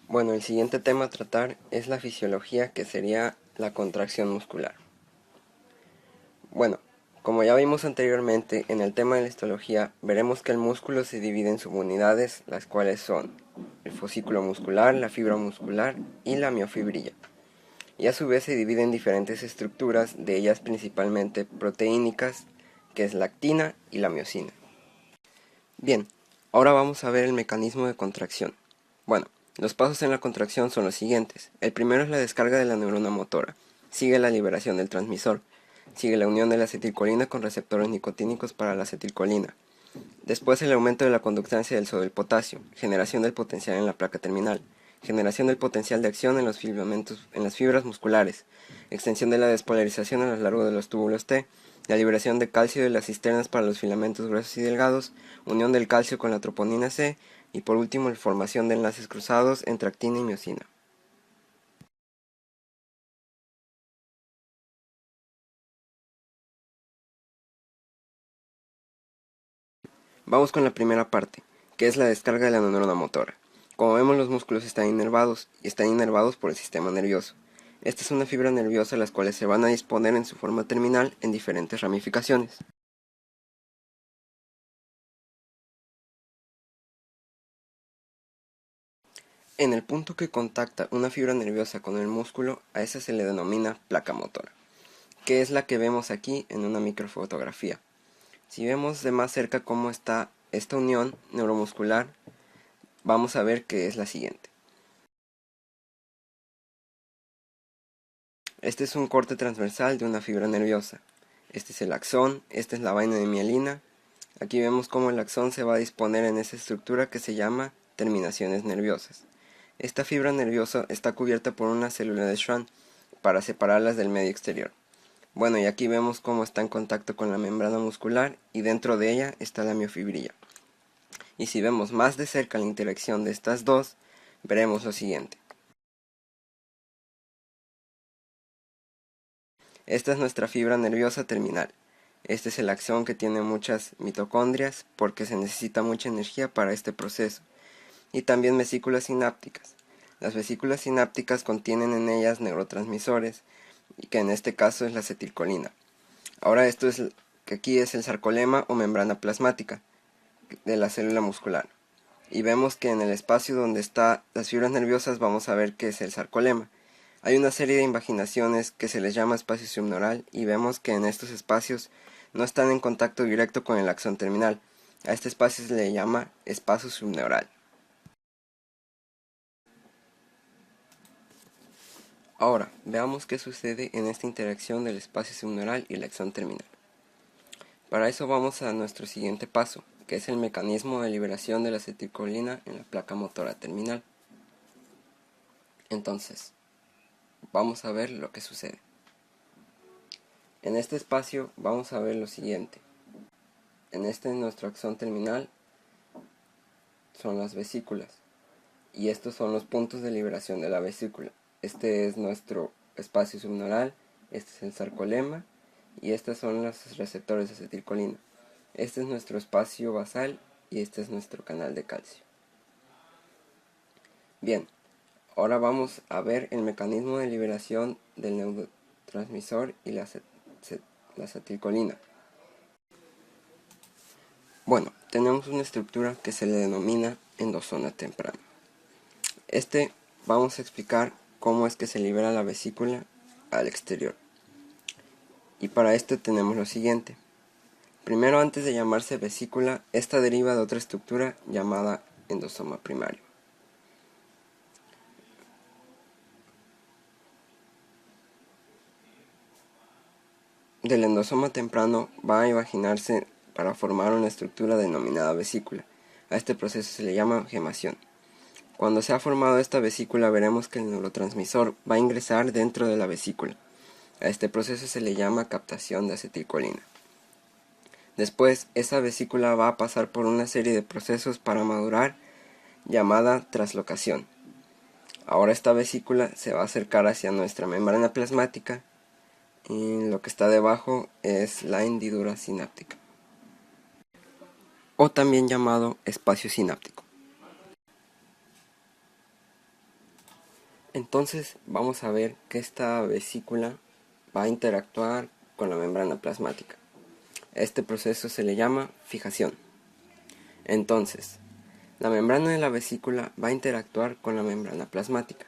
Bueno, el siguiente tema a tratar es la fisiología, que sería la contracción muscular. Bueno, como ya vimos anteriormente, en el tema de la histología veremos que el músculo se divide en subunidades, las cuales son el fascículo muscular, la fibra muscular y la miofibrilla. Y a su vez se divide en diferentes estructuras, de ellas principalmente proteínicas, que es la actina y la miosina. Bien, ahora vamos a ver el mecanismo de contracción. Bueno, los pasos en la contracción son los siguientes. El primero es la descarga de la neurona motora. Sigue la liberación del transmisor. Sigue la unión de la acetilcolina con receptores nicotínicos para la acetilcolina. Después el aumento de la conductancia del sodio y el potasio. Generación del potencial en la placa terminal. Generación del potencial de acción en los filamentos, en las fibras musculares. Extensión de la despolarización a lo largo de los túbulos T. La liberación de calcio de las cisternas para los filamentos gruesos y delgados. Unión del calcio con la troponina C. Y por último, la formación de enlaces cruzados entre actina y miosina. Vamos con la primera parte, que es la descarga de la neurona motora. Como vemos, los músculos están inervados por el sistema nervioso. Esta es una fibra nerviosa las cuales se van a disponer en su forma terminal en diferentes ramificaciones. En el punto que contacta una fibra nerviosa con el músculo, a esa se le denomina placa motora, que es la que vemos aquí en una microfotografía. Si vemos de más cerca cómo está esta unión neuromuscular, vamos a ver que es la siguiente. Este es un corte transversal de una fibra nerviosa. Este es el axón, esta es la vaina de mielina. Aquí vemos cómo el axón se va a disponer en esa estructura que se llama terminaciones nerviosas. Esta fibra nerviosa está cubierta por una célula de Schwann para separarlas del medio exterior. Bueno, y aquí vemos cómo está en contacto con la membrana muscular y dentro de ella está la miofibrilla. Y si vemos más de cerca la interacción de estas dos, veremos lo siguiente. Esta es nuestra fibra nerviosa terminal. Este es el axón, que tiene muchas mitocondrias porque se necesita mucha energía para este proceso. Y también vesículas sinápticas. Las vesículas sinápticas contienen en ellas neurotransmisores, y que en este caso es la acetilcolina. Ahora que aquí es el sarcolema o membrana plasmática de la célula muscular. Y vemos que en el espacio donde están las fibras nerviosas vamos a ver que es el sarcolema. Hay una serie de invaginaciones que se les llama espacio subneural, y vemos que en estos espacios no están en contacto directo con el axón terminal. A este espacio se le llama espacio subneural. Ahora, veamos qué sucede en esta interacción del espacio subneural y el axón terminal. Para eso vamos a nuestro siguiente paso, que es el mecanismo de liberación de la acetilcolina en la placa motora terminal. Entonces, vamos a ver lo que sucede. En este espacio vamos a ver lo siguiente. En este nuestro axón terminal son las vesículas, y estos son los puntos de liberación de la vesícula. Este es nuestro espacio subneural, este es el sarcolema, y estos son los receptores de acetilcolina. Este es nuestro espacio basal y este es nuestro canal de calcio. Bien, ahora vamos a ver el mecanismo de liberación del neurotransmisor y la acetilcolina. Bueno, tenemos una estructura que se le denomina endosoma temprana. Vamos a explicar cómo es que se libera la vesícula al exterior. Y para esto tenemos lo siguiente. Primero, antes de llamarse vesícula, esta deriva de otra estructura llamada endosoma primario. Del endosoma temprano va a imaginarse para formar una estructura denominada vesícula. A este proceso se le llama gemación. Cuando se ha formado esta vesícula, veremos que el neurotransmisor va a ingresar dentro de la vesícula. A este proceso se le llama captación de acetilcolina. Después, esa vesícula va a pasar por una serie de procesos para madurar, llamada traslocación. Ahora esta vesícula se va a acercar hacia nuestra membrana plasmática, y lo que está debajo es la hendidura sináptica, o también llamado espacio sináptico. Entonces vamos a ver que esta vesícula va a interactuar con la membrana plasmática. Este proceso se le llama fijación. Entonces, la membrana de la vesícula va a interactuar con la membrana plasmática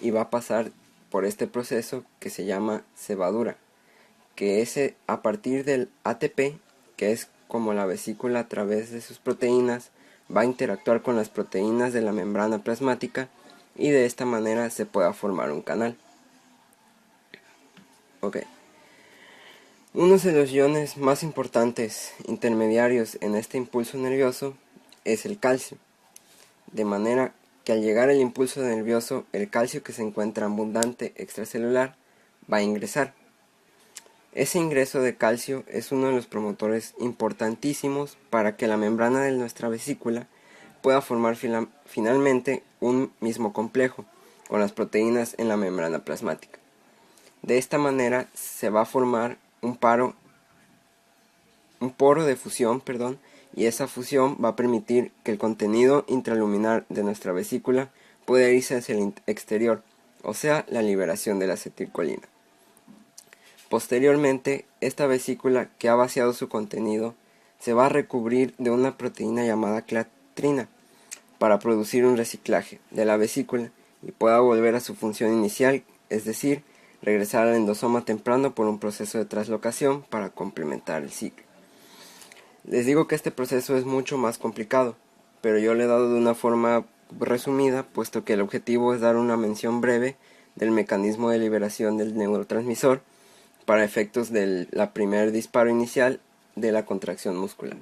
y va a pasar por este proceso que se llama cebadura, que es a partir del ATP, que es como la vesícula a través de sus proteínas va a interactuar con las proteínas de la membrana plasmática y de esta manera se pueda formar un canal. Ok. Uno de los iones más importantes intermediarios en este impulso nervioso es el calcio, de manera que al llegar el impulso nervioso, el calcio que se encuentra abundante extracelular va a ingresar. Ese ingreso de calcio es uno de los promotores importantísimos para que la membrana de nuestra vesícula pueda formar finalmente un mismo complejo con las proteínas en la membrana plasmática. De esta manera se va a formar un poro de fusión, y esa fusión va a permitir que el contenido intraluminar de nuestra vesícula pueda irse hacia el exterior, o sea, la liberación de la acetilcolina. Posteriormente, esta vesícula que ha vaciado su contenido se va a recubrir de una proteína llamada clatrina para producir un reciclaje de la vesícula y pueda volver a su función inicial, es decir, regresar al endosoma temprano por un proceso de traslocación para complementar el ciclo. Les digo que este proceso es mucho más complicado, pero yo le he dado de una forma resumida, puesto que el objetivo es dar una mención breve del mecanismo de liberación del neurotransmisor para efectos del primer disparo inicial de la contracción muscular.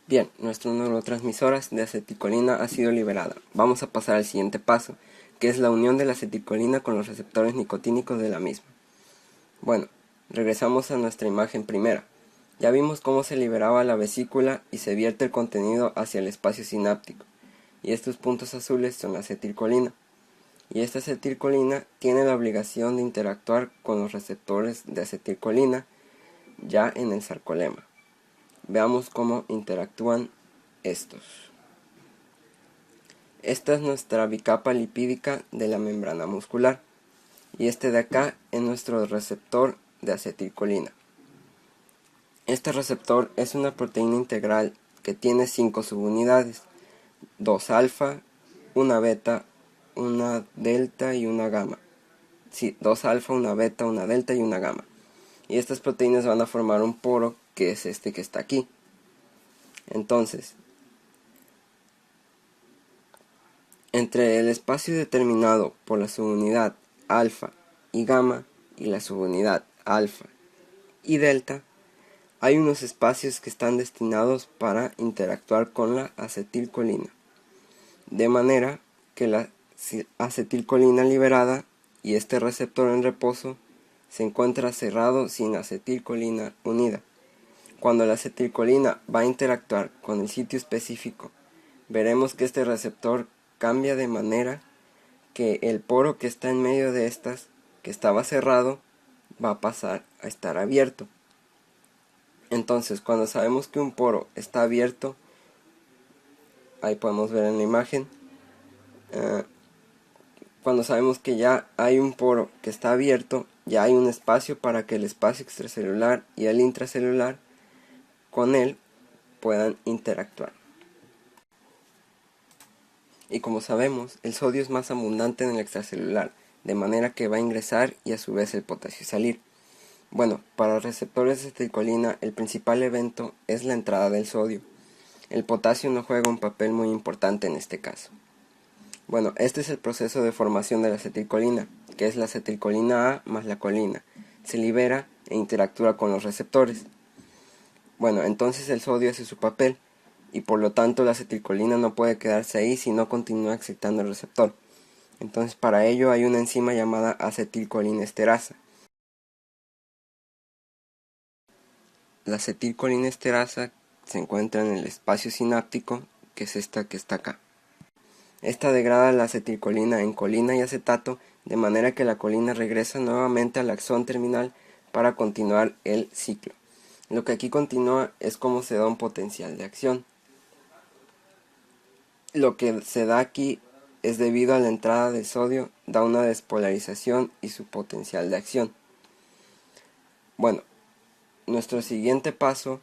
Bien, nuestra neurotransmisora de acetilcolina ha sido liberada. Vamos a pasar al siguiente paso, que es la unión de la acetilcolina con los receptores nicotínicos de la misma. Bueno, regresamos a nuestra imagen primera. Ya vimos cómo se liberaba la vesícula y se vierte el contenido hacia el espacio sináptico. Y estos puntos azules son la acetilcolina. Y esta acetilcolina tiene la obligación de interactuar con los receptores de acetilcolina ya en el sarcolema. Veamos cómo interactúan estos. Esta es nuestra bicapa lipídica de la membrana muscular y este de acá es nuestro receptor de acetilcolina. Este receptor es una proteína integral que tiene 5 subunidades, 2 alfa, una beta, una delta y una gamma. Sí, 2 alfa, una beta, una delta y una gamma. Y estas proteínas van a formar un poro que es este que está aquí. Entonces, entre el espacio determinado por la subunidad alfa y gamma y la subunidad alfa y delta, hay unos espacios que están destinados para interactuar con la acetilcolina, de manera que la acetilcolina liberada y este receptor en reposo se encuentra cerrado sin acetilcolina unida. Cuando la acetilcolina va a interactuar con el sitio específico, veremos que este receptor cambia de manera que el poro que está en medio de estas, que estaba cerrado, va a pasar a estar abierto. Entonces, cuando sabemos que un poro está abierto, ahí podemos ver en la imagen, cuando sabemos que ya hay un poro que está abierto, ya hay un espacio para que el espacio extracelular y el intracelular con él puedan interactuar. Y como sabemos, el sodio es más abundante en el extracelular, de manera que va a ingresar y a su vez el potasio salir. Bueno, para los receptores de acetilcolina el principal evento es la entrada del sodio. El potasio no juega un papel muy importante en este caso. Bueno, este es el proceso de formación de la acetilcolina, que es la acetilcolina A más la colina. Se libera e interactúa con los receptores. Bueno, entonces el sodio hace su papel y por lo tanto la acetilcolina no puede quedarse ahí si no continúa excitando el receptor. Entonces para ello hay una enzima llamada acetilcolinesterasa. La acetilcolinesterasa se encuentra en el espacio sináptico, que es esta que está acá. Esta degrada la acetilcolina en colina y acetato, de manera que la colina regresa nuevamente al axón terminal para continuar el ciclo. Lo que aquí continúa es cómo se da un potencial de acción. Lo que se da aquí es debido a la entrada de sodio, da una despolarización y su potencial de acción. Bueno, nuestro siguiente paso,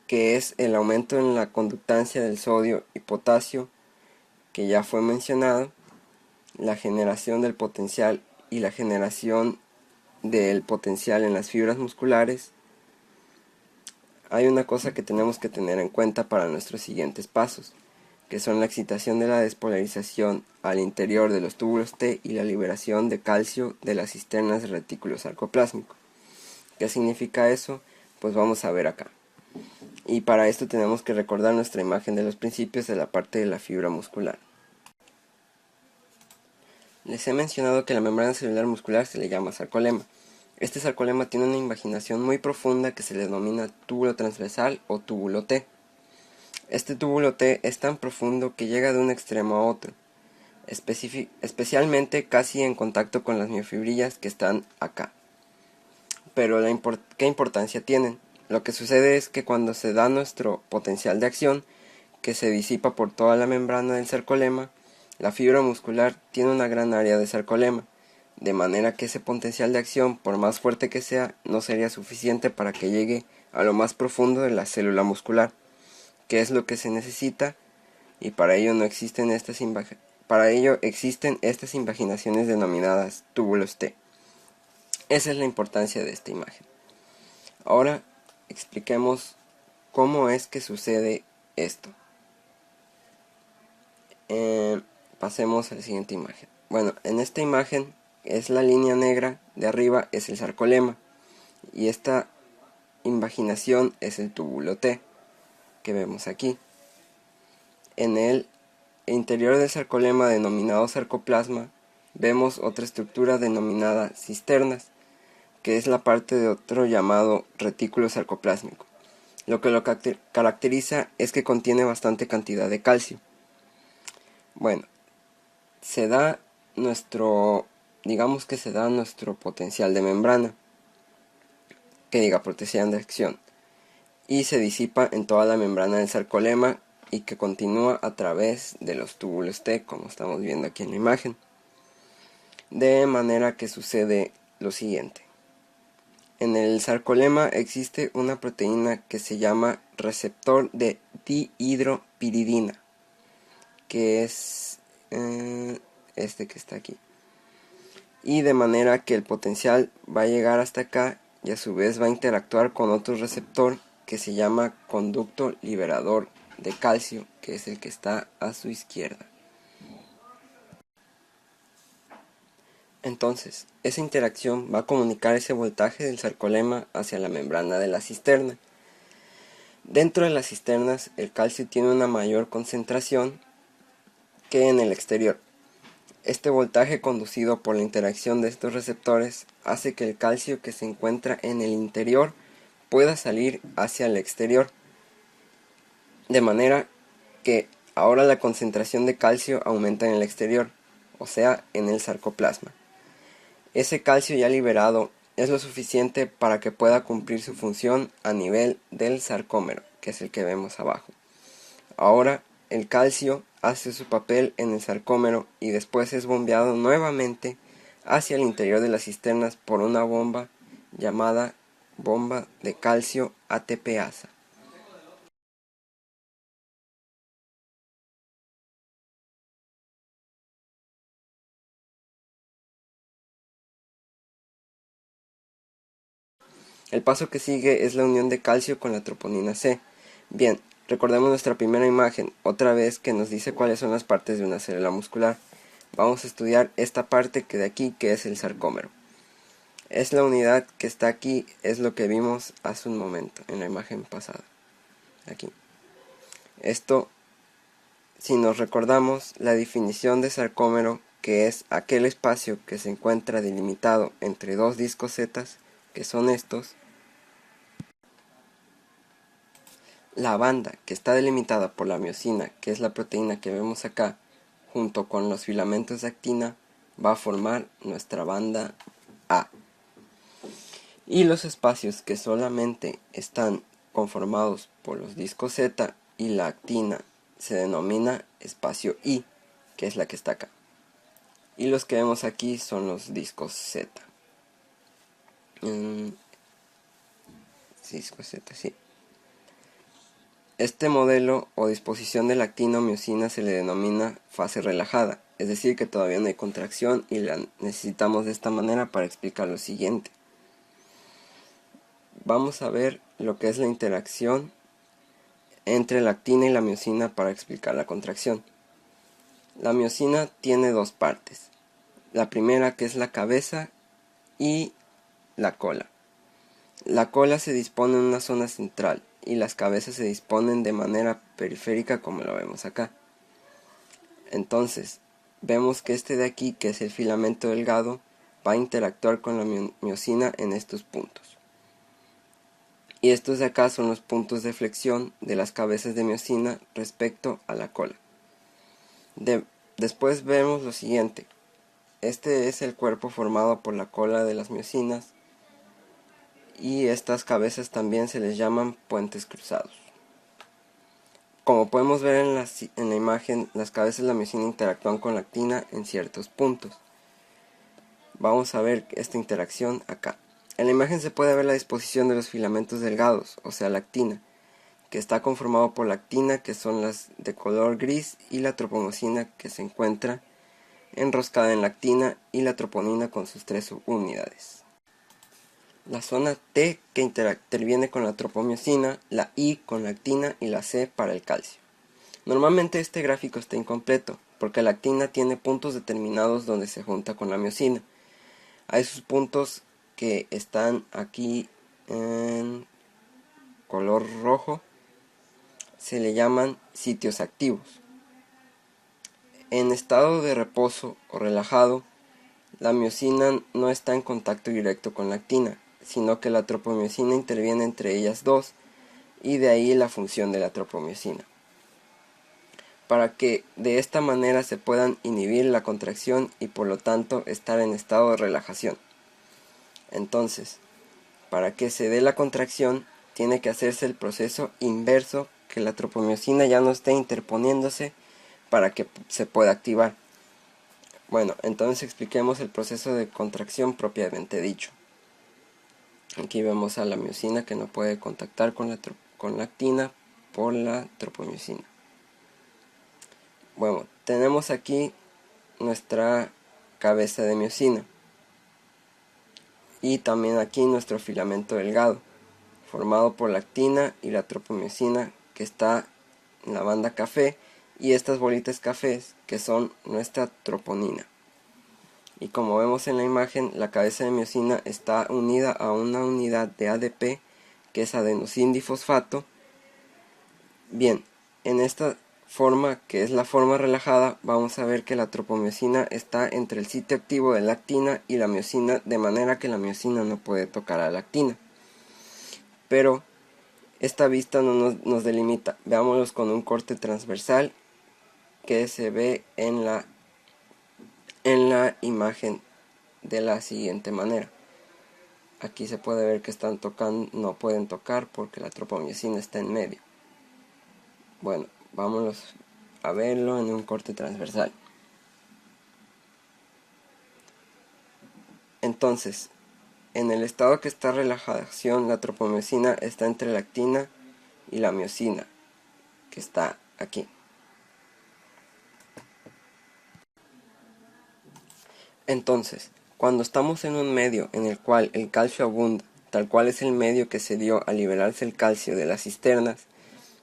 que es el aumento en la conductancia del sodio y potasio, que ya fue mencionado, la generación del potencial y la generación del potencial en las fibras musculares. Hay una cosa que tenemos que tener en cuenta para nuestros siguientes pasos, que son la excitación de la despolarización al interior de los túbulos T y la liberación de calcio de las cisternas del retículo sarcoplásmico. ¿Qué significa eso? Pues vamos a ver acá. Y para esto tenemos que recordar nuestra imagen de los principios de la parte de la fibra muscular. Les he mencionado que la membrana celular muscular se le llama sarcolema. Este sarcolema tiene una invaginación muy profunda que se le denomina túbulo transversal o túbulo T. Este túbulo T es tan profundo que llega de un extremo a otro, especialmente casi en contacto con las miofibrillas que están acá. Pero ¿qué importancia tienen? Lo que sucede es que cuando se da nuestro potencial de acción, que se disipa por toda la membrana del sarcolema, la fibra muscular tiene una gran área de sarcolema, de manera que ese potencial de acción, por más fuerte que sea, no sería suficiente para que llegue a lo más profundo de la célula muscular, que es lo que se necesita, y para ello existen estas invaginaciones denominadas túbulos T. Esa es la importancia de esta imagen. Ahora expliquemos cómo es que sucede esto. Pasemos a la siguiente imagen. Bueno, en esta imagen es la línea negra de arriba, es el sarcolema, y esta invaginación es el túbulo T que vemos aquí. En el interior del sarcolema, denominado sarcoplasma, vemos otra estructura denominada cisternas, que es la parte de otro llamado retículo sarcoplásmico. Lo que lo caracteriza es que contiene bastante cantidad de calcio. Bueno, digamos que se da nuestro potencial de membrana, potencial de acción, y se disipa en toda la membrana del sarcolema y que continúa a través de los túbulos T, como estamos viendo aquí en la imagen. De manera que sucede lo siguiente. En el sarcolema existe una proteína que se llama receptor de dihidropiridina, que es este que está aquí. Y de manera que el potencial va a llegar hasta acá y a su vez va a interactuar con otro receptor que se llama conducto liberador de calcio, que es el que está a su izquierda. Entonces, esa interacción va a comunicar ese voltaje del sarcolema hacia la membrana de la cisterna. Dentro de las cisternas, el calcio tiene una mayor concentración que en el exterior. Este voltaje conducido por la interacción de estos receptores hace que el calcio que se encuentra en el interior pueda salir hacia el exterior. De manera que ahora la concentración de calcio aumenta en el exterior, o sea, en el sarcoplasma. Ese calcio ya liberado es lo suficiente para que pueda cumplir su función a nivel del sarcómero, que es el que vemos abajo. Ahora el calcio hace su papel en el sarcómero y después es bombeado nuevamente hacia el interior de las cisternas por una bomba llamada bomba de calcio ATPasa. El paso que sigue es la unión de calcio con la troponina C. Bien, recordemos nuestra primera imagen, otra vez que nos dice cuáles son las partes de una célula muscular. Vamos a estudiar esta parte que de aquí, que es el sarcómero. Es la unidad que está aquí, es lo que vimos hace un momento, en la imagen pasada. Aquí. Esto, si nos recordamos, la definición de sarcómero, que es aquel espacio que se encuentra delimitado entre dos discos Z, que son estos. La banda que está delimitada por la miosina, que es la proteína que vemos acá, junto con los filamentos de actina, va a formar nuestra banda A. Y los espacios que solamente están conformados por los discos Z y la actina se denomina espacio I, que es la que está acá. Y los que vemos aquí son los discos Z. Discos Z, sí. Este modelo o disposición de la actina o miosina se le denomina fase relajada, es decir que todavía no hay contracción y la necesitamos de esta manera para explicar lo siguiente. Vamos a ver lo que es la interacción entre la actina y la miosina para explicar la contracción. La miosina tiene dos partes. La primera, que es la cabeza, y la cola. La cola se dispone en una zona central y las cabezas se disponen de manera periférica, como lo vemos acá. Entonces, vemos que este de aquí, que es el filamento delgado, va a interactuar con la miosina en estos puntos. Y estos de acá son los puntos de flexión de las cabezas de miosina respecto a la cola. Después vemos lo siguiente. Este es el cuerpo formado por la cola de las miosinas y estas cabezas también se les llaman puentes cruzados. Como podemos ver en la imagen, las cabezas de la miosina interactúan con la actina en ciertos puntos. Vamos a ver esta interacción acá. En la imagen se puede ver la disposición de los filamentos delgados, o sea la actina, que está conformado por la actina, que son las de color gris, y la tropomosina, que se encuentra enroscada en la actina, y la troponina con sus 3 subunidades. La zona T que interviene con la tropomiosina, la I con la actina y la C para el calcio. Normalmente este gráfico está incompleto, porque la actina tiene puntos determinados donde se junta con la miosina. A esos puntos que están aquí en color rojo se le llaman sitios activos. En estado de reposo o relajado, la miosina no está en contacto directo con la actina, sino que la tropomiosina interviene entre ellas dos, y de ahí la función de la tropomiosina, para que de esta manera se puedan inhibir la contracción y por lo tanto estar en estado de relajación. Entonces, para que se dé la contracción, tiene que hacerse el proceso inverso, que la tropomiosina ya no esté interponiéndose para que se pueda activar. Bueno, entonces expliquemos el proceso de contracción propiamente dicho. Aquí vemos a la miosina que no puede contactar con la actina por la tropomiosina. Bueno, tenemos aquí nuestra cabeza de miosina y también aquí nuestro filamento delgado, formado por la actina y la tropomiosina, que está en la banda café, y estas bolitas cafés que son nuestra troponina. Y como vemos en la imagen, la cabeza de miosina está unida a una unidad de ADP, que es adenosindifosfato. Bien, en esta forma, que es la forma relajada, vamos a ver que la tropomiosina está entre el sitio activo de la actina y la miosina, de manera que la miosina no puede tocar a la actina. Pero esta vista no nos delimita. Veámoslos con un corte transversal que se ve en la imagen de la siguiente manera. Aquí se puede ver que están tocando, no pueden tocar porque la tropomiosina está en medio. Bueno, vámonos a verlo en un corte transversal. Entonces, en el estado que está relajación, la tropomiosina está entre la actina y la miosina, que está aquí. Entonces, cuando estamos en un medio en el cual el calcio abunda, tal cual es el medio que se dio al liberarse el calcio de las cisternas,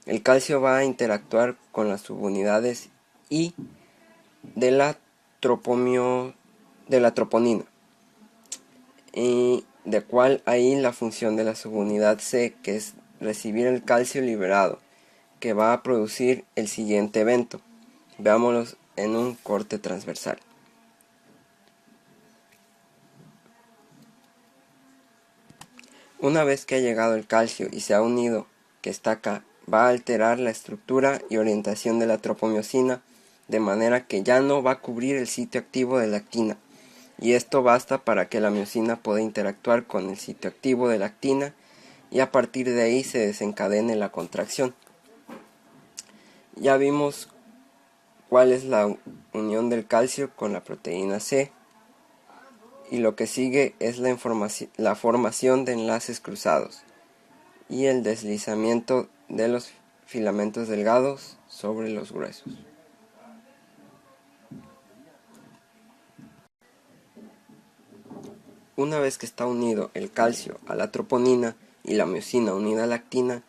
el calcio va a interactuar con las subunidades I de la troponina, y de cual ahí la función de la subunidad C, que es recibir el calcio liberado, que va a producir el siguiente evento. Veámoslos en un corte transversal. Una vez que ha llegado el calcio y se ha unido, que está acá, va a alterar la estructura y orientación de la tropomiosina, de manera que ya no va a cubrir el sitio activo de la actina, y esto basta para que la miosina pueda interactuar con el sitio activo de la actina y a partir de ahí se desencadene la contracción. Ya vimos cuál es la unión del calcio con la proteína C, y lo que sigue es la formación de enlaces cruzados y el deslizamiento de los filamentos delgados sobre los gruesos. Una vez que está unido el calcio a la troponina y la miosina unida a la actina,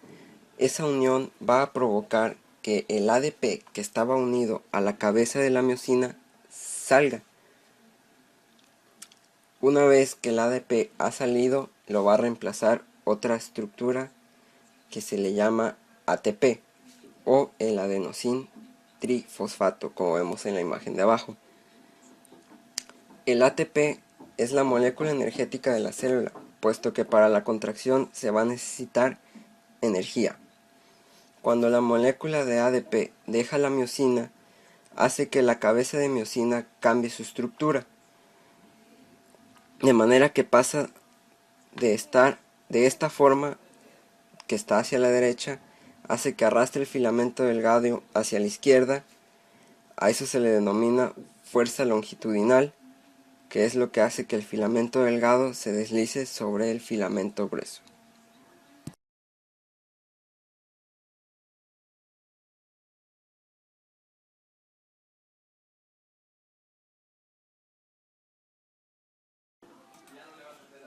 esa unión va a provocar que el ADP que estaba unido a la cabeza de la miosina salga. Una vez que el ADP ha salido, lo va a reemplazar otra estructura que se le llama ATP o el adenosín trifosfato, como vemos en la imagen de abajo. El ATP es la molécula energética de la célula, puesto que para la contracción se va a necesitar energía. Cuando la molécula de ADP deja la miosina, hace que la cabeza de miosina cambie su estructura, de manera que pasa de estar de esta forma, que está hacia la derecha, hace que arrastre el filamento delgado hacia la izquierda. A eso se le denomina fuerza longitudinal, que es lo que hace que el filamento delgado se deslice sobre el filamento grueso.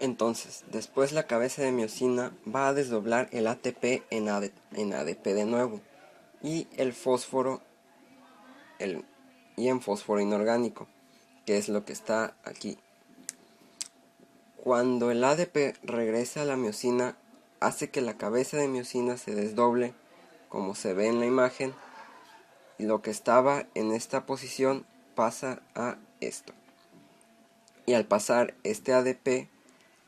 Entonces, después la cabeza de miosina va a desdoblar el ATP en ADP de nuevo, y el fósforo y en fósforo inorgánico, que es lo que está aquí. Cuando el ADP regresa a la miosina, hace que la cabeza de miosina se desdoble, como se ve en la imagen, y lo que estaba en esta posición pasa a esto. Y al pasar este ADP,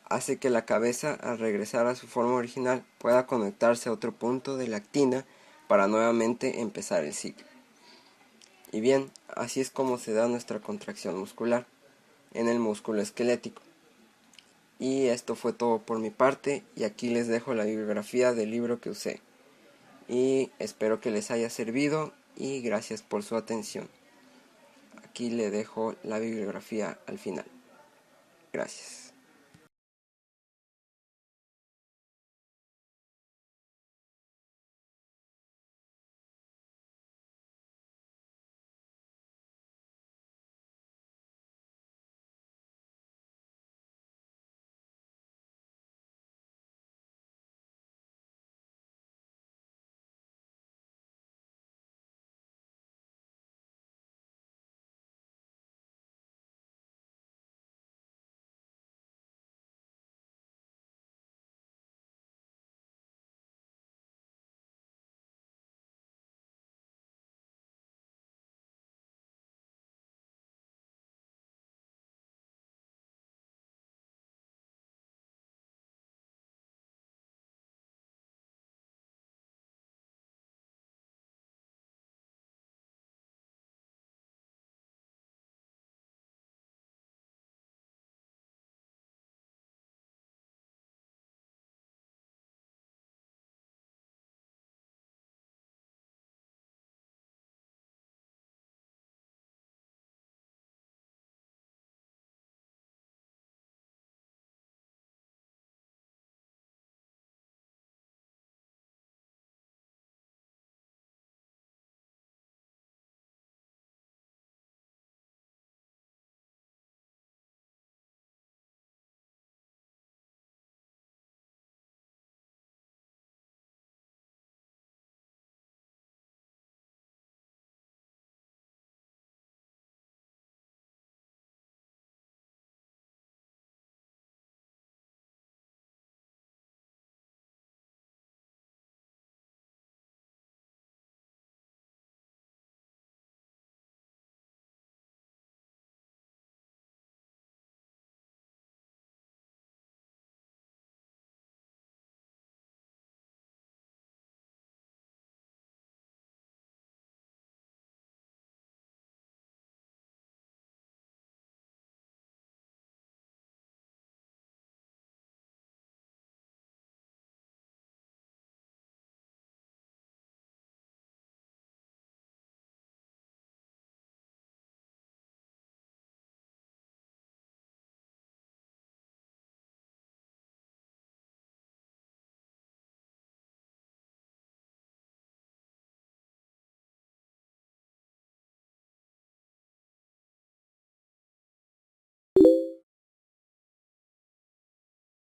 hace que la cabeza, al regresar a su forma original, pueda conectarse a otro punto de la actina para nuevamente empezar el ciclo. Y bien, así es como se da nuestra contracción muscular en el músculo esquelético. Y esto fue todo por mi parte, y aquí les dejo la bibliografía del libro que usé. Y espero que les haya servido y gracias por su atención. Aquí le dejo la bibliografía al final. Gracias.